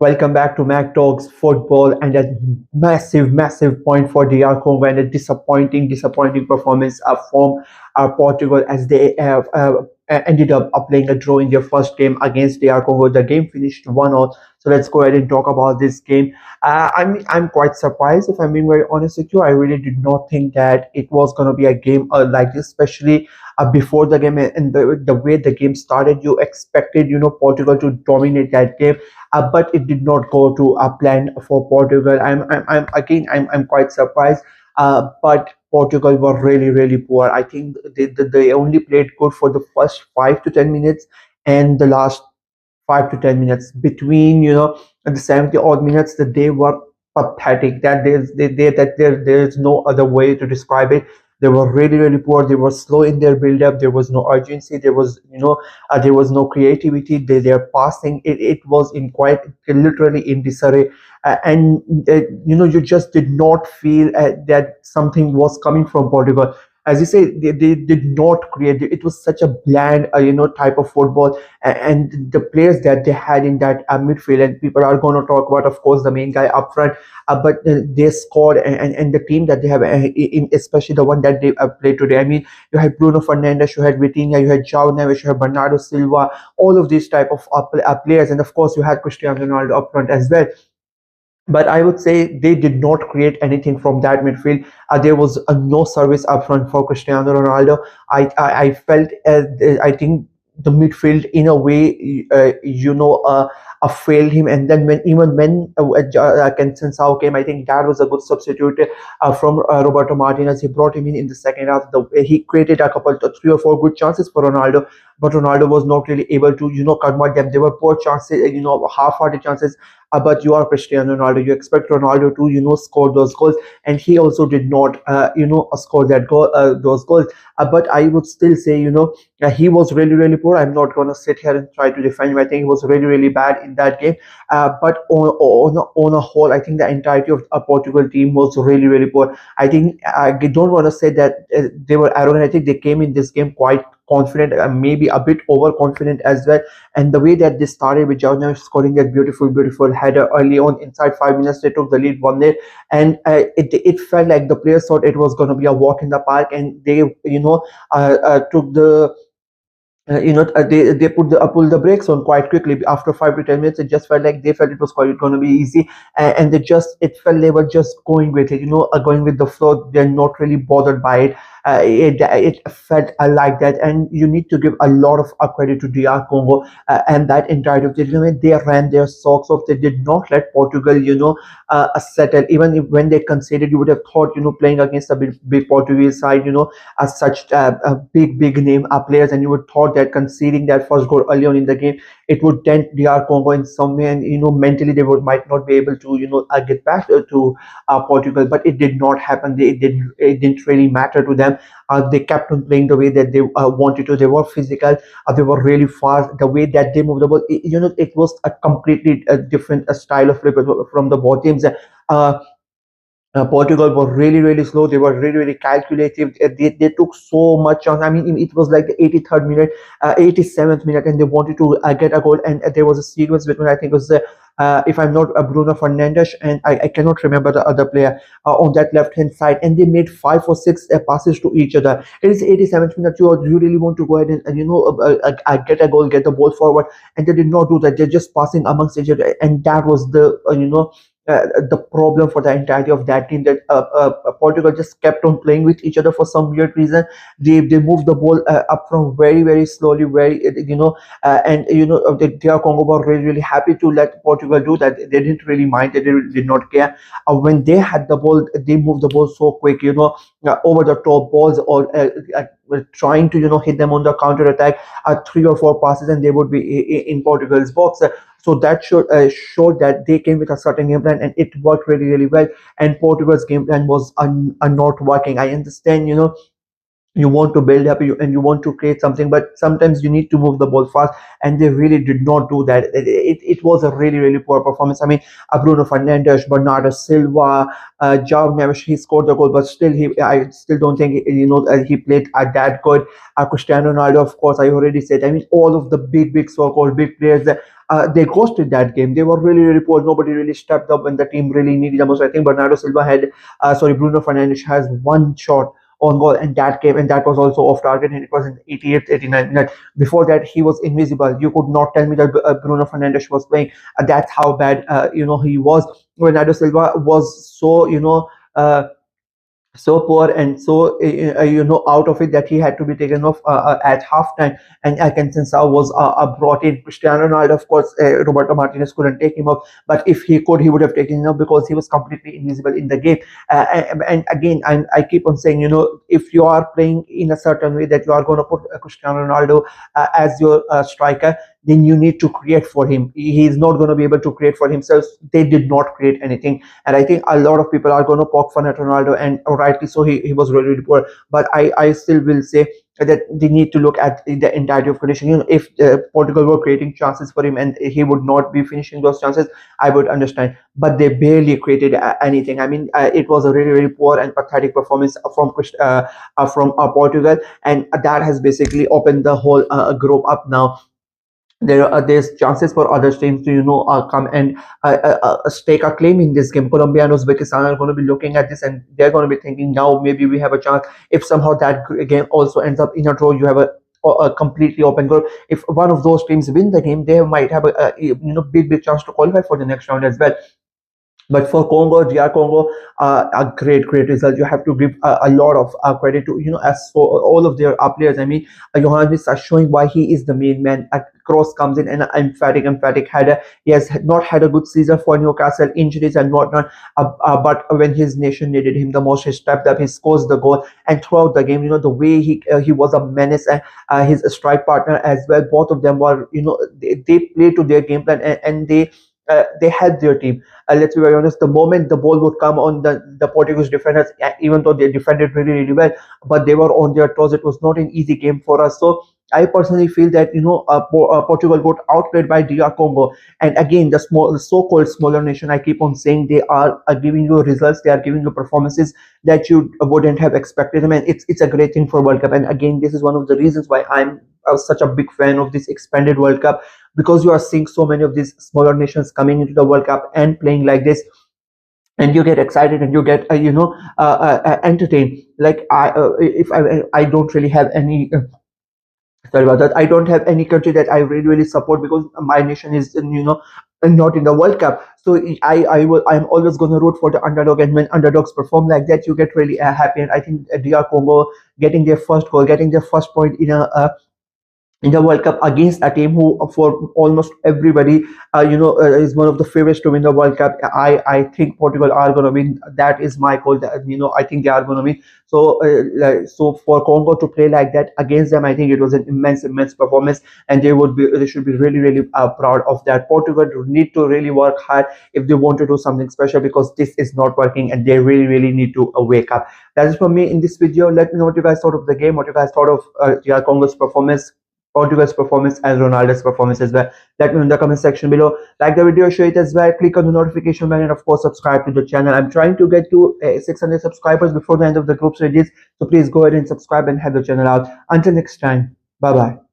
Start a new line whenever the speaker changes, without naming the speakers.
Welcome back to Mac Talks Football, and a massive point for DR Congo, and a disappointing performance from Portugal, as they have ended up playing a draw in their first game against DR Congo. The game finished 1-0. So let's go ahead and talk about this game. I'm quite surprised, if I'm being very honest with you. I really did not think that it was going to be a game like this, especially before the game, and the way the game started. You expected, Portugal to dominate that game, but it did not go to a plan for Portugal. I'm quite surprised. But Portugal were really poor. I think they only played good for the first 5 to 10 minutes, and the last 5 to 10 minutes between the 70 odd minutes, that they were pathetic. That there's no other way to describe it. They were really poor. They were slow in their build up. There was no urgency. There was no creativity. Their passing, it was in quite literally in disarray. And you just did not feel that something was coming from Portugal. As you say, they did not create. It was such a bland type of football. And the players that they had in that midfield, and people are going to talk about, of course, the main guy up front, but they scored. And the team that they have, especially the one that they played today. I mean, you had Bruno Fernandes, you had Vitinha, you had João Neves, you had Bernardo Silva, all of these type of players, and of course you had Cristiano Ronaldo up front as well. But I would say they did not create anything from that midfield. There was no service up front for Cristiano Ronaldo. I felt, I think the midfield in a way, failed him. And then when Cancelo came, I think that was a good substitute from Roberto Martinez. He brought him in the second half. He created a couple, 3 or 4 good chances for Ronaldo, but Ronaldo was not really able to convert them. They were poor chances, half-hearted chances. But you are Cristiano Ronaldo. You expect Ronaldo to score those goals, and he also did not score those goals. But I would still say he was really poor. I'm not gonna sit here and try to defend him. I think he was really bad in that game. But on a whole, I think the entirety of a Portugal team was really poor. I think I don't want to say that they were arrogant. I think they came in this game quite confident, maybe a bit overconfident as well. And the way that they started with João Neves scoring that beautiful header early on, inside 5 minutes, they took the lead 1-0. And it felt like the players thought it was going to be a walk in the park, and they took the they pulled the brakes on quite quickly after 5 to 10 minutes. It just felt like they felt it was quite going to be easy, and it felt they were just going with it, going with the flow. They're not really bothered by it. It felt like that, and you need to give a lot of credit to DR Congo and that entire of the tournament. They ran their socks off. They did not let Portugal, settle. Even when they conceded, you would have thought, playing against a big Portuguese side, as such big name players, and you would thought that conceding that first goal early on in the game, it would dent DR Congo in some way, and mentally they might not be able to get back to Portugal. But it did not happen. It didn't really matter to them. They kept on playing the way that they wanted to. They were physical. They were really fast. The way that they moved the ball, it was a completely different style of play from the both teams. Uh, Portugal were really slow. They were really calculative. They took so much chance. I mean, it was like the 83rd minute, 87th minute, and they wanted to get a goal. And there was a sequence between, I think it was, if I'm not, Bruno Fernandes, and I cannot remember the other player on that left hand side. And they made 5 or 6 passes to each other. It is 87th minute. You really want to go ahead and get a goal, get the ball forward, and they did not do that. They're just passing amongst each other, and that was the problem for the entirety of that team, that Portugal just kept on playing with each other for some weird reason. They moved the ball up from very slowly, very and the DR Congo were really happy to let Portugal do that. They didn't really mind. They did not care. When they had the ball, they moved the ball so quick, over the top balls, or trying to hit them on the counter attack, 3 or 4 passes, and they would be in Portugal's box. So that showed that they came with a certain game plan, and it worked really well. And Portugal's game plan was not working. I understand, you want to build up and you want to create something, but sometimes you need to move the ball fast, and they really did not do that. It was a really really poor performance. I mean, Bruno Fernandes, Bernardo Silva, João Neves, he scored the goal, but still I still don't think he played that good. Cristiano Ronaldo, of course, I already said. I mean, all of the big so-called big players, they ghosted that game. They were really really poor. Nobody really stepped up when the team really needed the most. I think Bernardo Silva had Bruno Fernandes has one shot on goal, and that came, and that was also off target, and it was in 88th 89th minute. Before that, he was invisible. You could not tell me that Bruno Fernandes was playing. That's how bad he was. Bernardo Silva was so so poor and so out of it that he had to be taken off at halftime, and Cancelo was brought in. Cristiano Ronaldo, of course, Roberto Martinez couldn't take him off, but if he could, he would have taken him off because he was completely invisible in the game. And again, I keep on saying, if you are playing in a certain way that you are going to put Cristiano Ronaldo as your striker, then you need to create for him. He is not going to be able to create for himself. They did not create anything, and I think a lot of people are going to poke fun at Ronaldo, and rightly so. He was really, really poor, but I still will say that they need to look at the entirety of condition. If Portugal were creating chances for him and he would not be finishing those chances, I would understand. But they barely created anything. I mean, it was a really, really poor and pathetic performance from Portugal, and that has basically opened the whole group up now. There's chances for other teams to come and stake a claim in this game. Colombia and Uzbekistan are going to be looking at this, and they're going to be thinking, now maybe we have a chance. If somehow that game also ends up in a draw, you have a completely open goal. If one of those teams win the game, they might have a big chance to qualify for the next round as well. But for Congo, DR Congo, a great result. You have to give a lot of credit to as for all of their players. I mean, Johannes are showing why he is the main man. Cross comes in, and emphatic header. He has not had a good season for Newcastle, injuries and whatnot. But when his nation needed him the most, he stepped up. He scores the goal, and throughout the game, the way he was a menace, and his strike partner as well. Both of them were, they played to their game plan, and they helped their team. Let's be very honest, the moment the ball would come on the Portuguese defenders, even though they defended really, really well, but they were on their toes. It was not an easy game for us. So I personally feel that Portugal got outplayed by DR Congo, and again the so-called smaller nation. I keep on saying they are giving you results. They are giving you performances that you wouldn't have expected them, and it's a great thing for World Cup. And again, this is one of the reasons why I'm such a big fan of this expanded World Cup, because you are seeing so many of these smaller nations coming into the World Cup and playing like this, and you get excited and you get entertained. Like if I don't really have any sorry about that. I don't have any country that I really really support, because my nation is not in the World Cup. So I'm always going to root for the underdog, and when underdogs perform like that, you get really happy. And I think DR Congo getting their first goal, getting their first point in the World Cup against a team who, for almost everybody, is one of the favorites to win the World Cup. I think Portugal are going to win. That is my call. I think they are going to win. So, so for Congo to play like that against them, I think it was an immense performance, and they should be really, really proud of that. Portugal need to really work hard if they want to do something special, because this is not working, and they really, really need to wake up. That is from me in this video. Let me know what you guys thought of the game, what you guys thought of Congo's performance, Portugal's performance, and Ronaldo's performance as well. Let me know in the comment section below. Like the video, share it as well. Click on the notification bell, and of course subscribe to the channel. I'm trying to get to 600 subscribers before the end of the group stages. So please go ahead and subscribe and help the channel out. Until next time, bye bye.